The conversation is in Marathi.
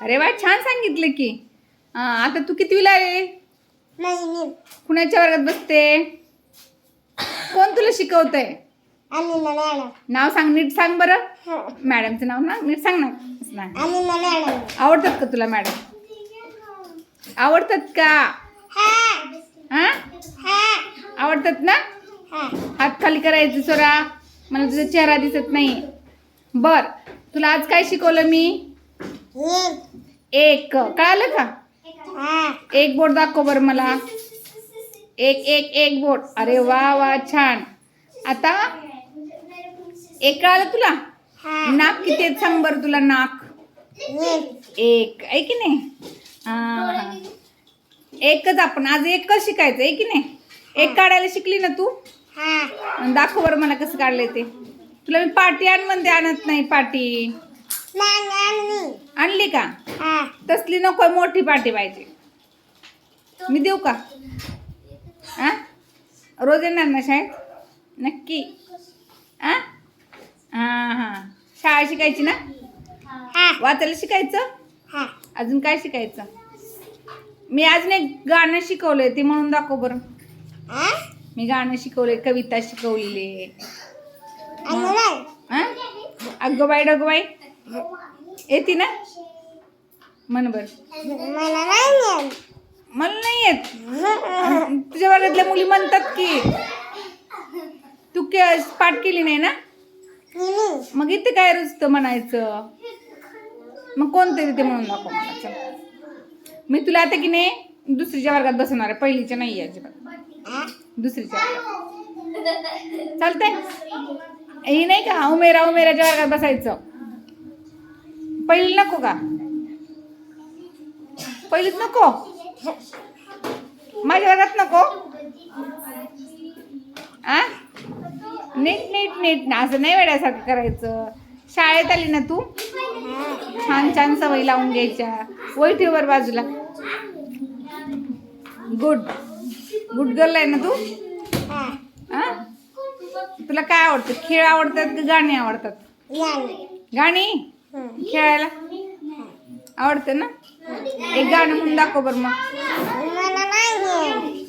अरे वा, छान सांगितलं की. आता तू कितवीला आहे? कुणाच्या वर्गात बसते? कोण तुला शिकवतंय? नाव सांग, नीट सांग बरं. मॅडमचं नाव ना नीट सांग ना. आवडतात का तुला मॅडम? आवडतात का? आवडतात ना? हात खाली करायचं सोरा, मला तुझा चेहरा दिसत नाही. बर, तुला आज काय शिकवलं मी? एक कळालं का? एक बोट दाखव बरं मला. एक एक एक बोट. अरे वा वा, छान. आता एक कळालं तुला? नाक किती आहेत सांग बरं तुला. नाक एक आहे की नाही? एकच. आपण आज एकच शिकायचं आहे की नाही? एक काढायला शिकली ना तू? दाखव बरं मला कसं काढलंय ते. तुला मी पाटी आण म्हणते, आणत नाही पाटी. आणली का? तसली नको, मोठी पाटी पाहिजे. मी देऊ का? रोज येणार ना शाळेत? नक्की. हां हां, शाळा शिकायची ना? वाचायला शिकायचं? अजून काय शिकायचं? मी अजून एक गाणं शिकवलंय, ते म्हणून दाखव बरं. मी गाणं शिकवलंय, कविता शिकवलेली. अगोबाई डगोबाई येते ना? म्हण बर. मला नाही येत. तुझ्या वर्गातल्या मुली म्हणतात की. तू पाठ केली नाही ना? मग इथे काय रुजतं म्हणायचं? मग कोणतरी ते म्हणून दाखव मला. चल, मी तुला आता की नाही दुसरीच्या वर्गात बसवणार आहे, पहिलीच्या नाही आहे अजिबात. दुसरीच्या वर्गात चालतंय? ही नाही का उमेराच्या वर्गात बसायचं. पहिली नको का? पहिलीच नको? माझ्या वर्गात नको? नीट नीट नीट ना, असं नाही वेड्यासारखं करायचं. शाळेत आली ना तू, छान छान सवय लावून घ्यायच्या. वही ठेव वर बाजूला. गुड गुड गर्ल आहे ना तू? तुला काय आवडतं? खेळ आवडतात का गाणी आवडतात? गाणी. खेळायला आवडतं ना? एक गाणं म्हणून दाखव बरं मग.